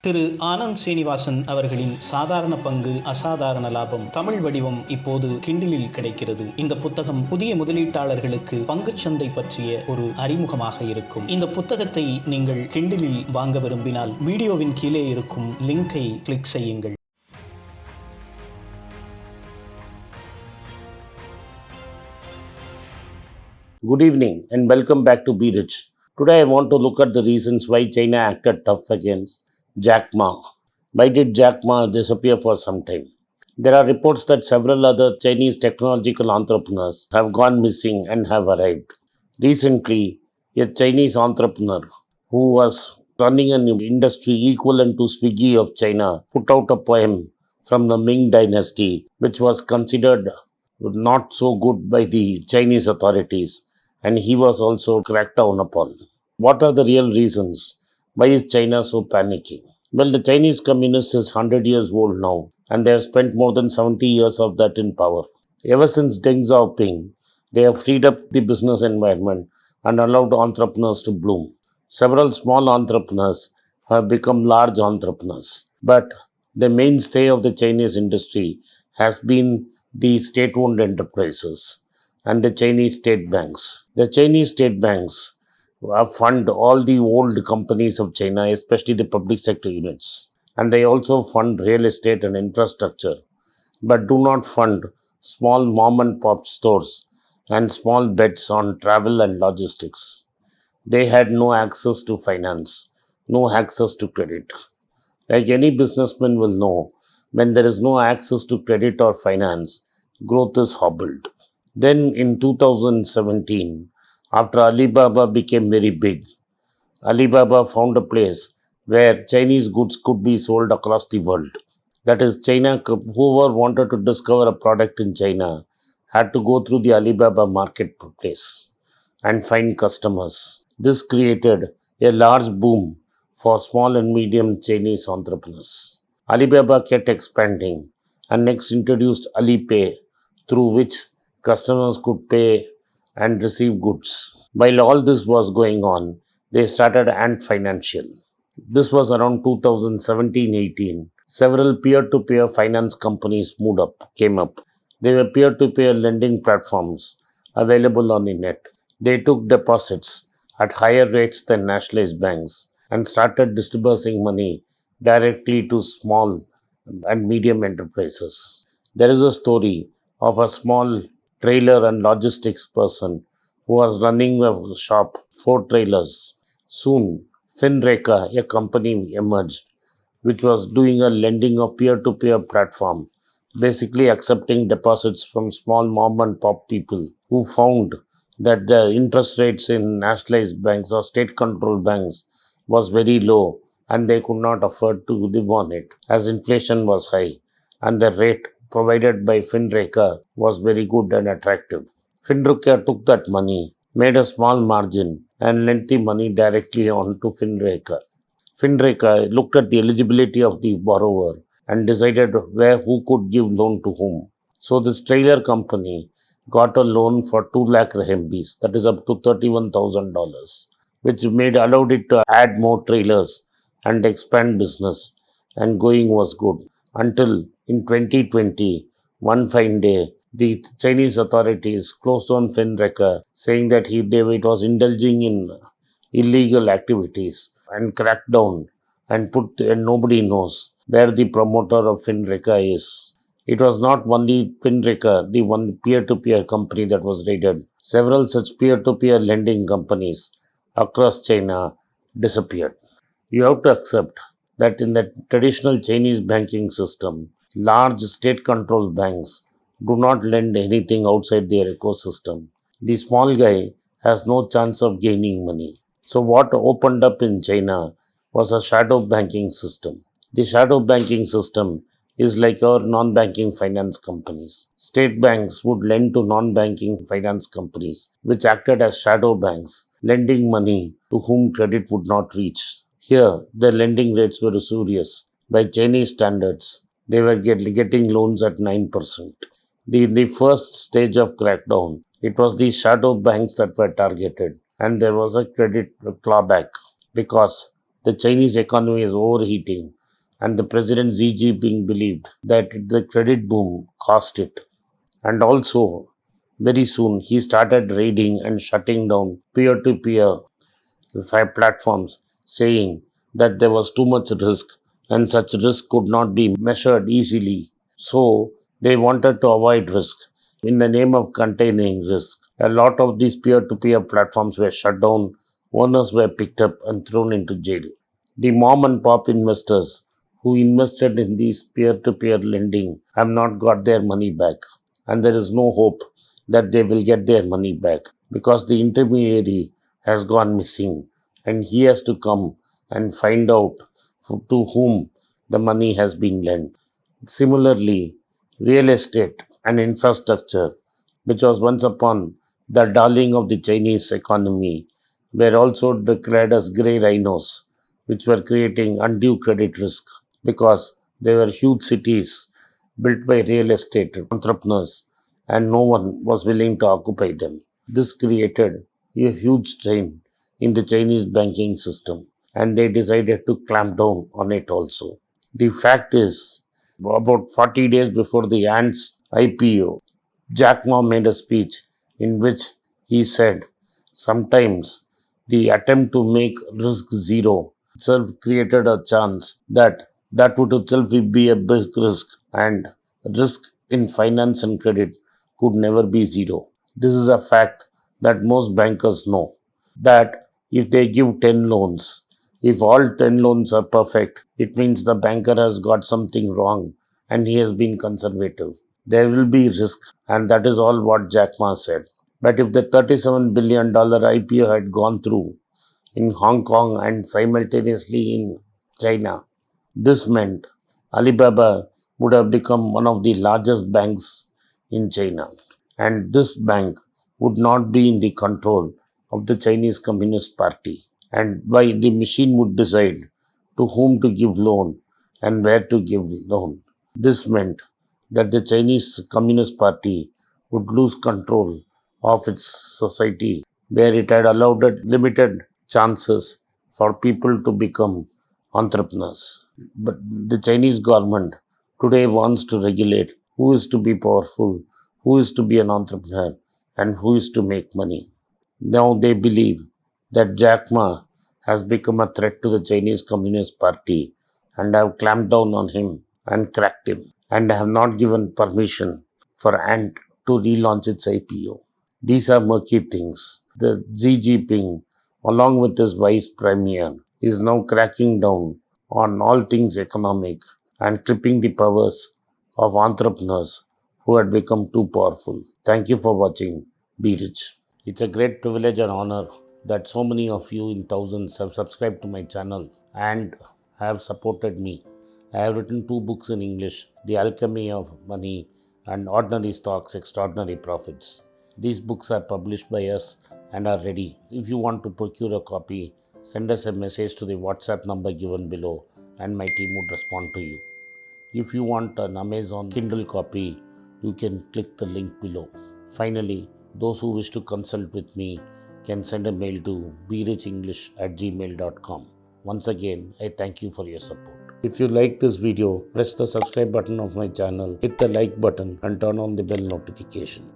திரு ஆனந்த் ஸ்ரீனிவாசன் அவர்களின் சாதாரண பங்கு அசாதாரண லாபம் தமிழ் வடிவம் இப்போது கிண்டிலில் கிடைக்கிறது. இந்த புத்தகம் புதிய முதலீட்டாளர்களுக்கு பங்குச்சந்தை பற்றிய ஒரு அறிமுகமாக இருக்கும். இந்த புத்தகத்தை நீங்கள் கிண்டிலில் வாங்க விரும்பினால் வீடியோவின் கீழே இருக்கும் லிங்கை கிளிக் செய்யுங்கள். Good evening and welcome back to Be Rich. Today I want to look at the reasons why China acted tough against Jack Ma. Why did Jack Ma disappear for some time? There are reports that several other Chinese technological entrepreneurs have gone missing and have arrived. Recently, a Chinese entrepreneur who was running an industry equivalent to Swiggy of China put out a poem from the Ming dynasty, which was considered not so good by the Chinese authorities, and he was also cracked down upon. What are the real reasons? Why is China so panicking? Well, the Chinese Communist is 100 years old now, and they have spent more than 70 years of that in power. Ever since Deng Xiaoping, they have freed up the business environment and allowed entrepreneurs to bloom. Several small entrepreneurs have become large entrepreneurs, but the mainstay of the Chinese industry has been the state-owned enterprises and the Chinese state banks. The Chinese state banks fund all the old companies of China, especially the public sector units. And they also fund real estate and infrastructure, but do not fund small mom and pop stores and small bets on travel and logistics. They had no access to finance, no access to credit. Like any businessman will know, when there is no access to credit or finance, growth is hobbled. Then in 2017, after Alibaba became very big, Alibaba found a place where Chinese goods could be sold across the world. That is, China, whoever wanted to discover a product in China had to go through the Alibaba marketplace and find customers. This created a large boom for small and medium Chinese entrepreneurs. Alibaba kept expanding and next introduced Alipay, through which customers could pay and receive goods. While all this was going on, they started Ant Financial. This was around 2017-18. Several peer-to-peer finance companies came up. They were peer-to-peer lending platforms available on the net. They took deposits at higher rates than nationalized banks and started disbursing money directly to small and medium enterprises. There is a story of a small trailer and logistics person who was running a shop, 4 trailers. Soon, Finreka, a company emerged, which was doing a lending of peer-to-peer platform, basically accepting deposits from small mom and pop people who found that the interest rates in nationalized banks or state-controlled banks was very low and they could not afford to live on it as inflation was high and the rate provided by Finreka was very good and attractive. Finreka took that money, made a small margin and lent the money directly on to Finreka. Finreka looked at the eligibility of the borrower and decided who could give loan to whom. So this trailer company got a loan for 2 lakh RMBs, that is up to $31,000, which allowed it to add more trailers and expand business, and going was good until in 2020, one fine day, the Chinese authorities closed down Finreka, saying that it was indulging in illegal activities and cracked down and nobody knows where the promoter of Finreka is. It was not only Finreka, the one peer-to-peer company that was raided. Several such peer-to-peer lending companies across China disappeared. You have to accept that in the traditional Chinese banking system, large state-controlled banks do not lend anything outside their ecosystem. The small guy has no chance of gaining money. So what opened up in China was a shadow banking system. The shadow banking system is like our non-banking finance companies. State banks would lend to non-banking finance companies, which acted as shadow banks, lending money to whom credit would not reach. Here, the lending rates were usurious. By Chinese standards, they were getting loans at 9%. In the first stage of crackdown, it was the shadow banks that were targeted, and there was a credit clawback because the Chinese economy is overheating and the President Xi Jinping believed that the credit boom caused it. And also, very soon he started raiding and shutting down peer-to-peer platforms, saying that there was too much risk and such risk could not be measured easily. So they wanted to avoid risk. In the name of containing risk, a lot of these peer-to-peer platforms were shut down, owners were picked up and thrown into jail. The mom and pop investors who invested in these peer-to-peer lending have not got their money back, and there is no hope that they will get their money back because the intermediary has gone missing and he has to come and find out to whom the money has been lent. Similarly, real estate and infrastructure, which was once upon the darling of the Chinese economy, were also declared as grey rhinos, which were creating undue credit risk because they were huge cities built by real estate entrepreneurs and no one was willing to occupy them. This created a huge strain in the Chinese banking system and they decided to clamp down on it also. The fact is, about 40 days before the Ants IPO, Jack Ma made a speech in which he said, sometimes the attempt to make risk zero itself created a chance that would itself be a big risk and risk in finance and credit could never be zero. This is a fact that most bankers know that if they give 10 loans, if all 10 loans are perfect, it means the banker has got something wrong and he has been conservative. There will be risk, and that is all what Jack Ma said. But if the $37 billion IPO had gone through in Hong Kong and simultaneously in China, this meant Alibaba would have become one of the largest banks in China. And this bank would not be in the control of the Chinese Communist Party. And why the machine would decide to whom to give loan and where to give loan. This meant that the Chinese Communist Party would lose control of its society, where it had allowed limited chances for people to become entrepreneurs. But the Chinese government today wants to regulate who is to be powerful, who is to be an entrepreneur, and who is to make money. Now they believe that Jack Ma has become a threat to the Chinese Communist Party and have clamped down on him and cracked him and have not given permission for Ant to relaunch its IPO. These are murky things. The Xi Jinping, along with his vice premier, is now cracking down on all things economic and clipping the powers of entrepreneurs who had become too powerful. Thank you for watching. Be rich. It's a great privilege and honor that so many of you in thousands have subscribed to my channel and have supported me. I have written 2 books in English, The Alchemy of Money and Ordinary Stocks, Extraordinary Profits. These books are published by us and are ready. If you want to procure a copy, send us a message to the WhatsApp number given below and my team would respond to you. If you want an Amazon Kindle copy, you can click the link below. Finally, those who wish to consult with me can send a mail to berichenglish@gmail.com. Once again, I thank you for your support. If you like this video, press the subscribe button of my channel, hit the like button and turn on the bell notification.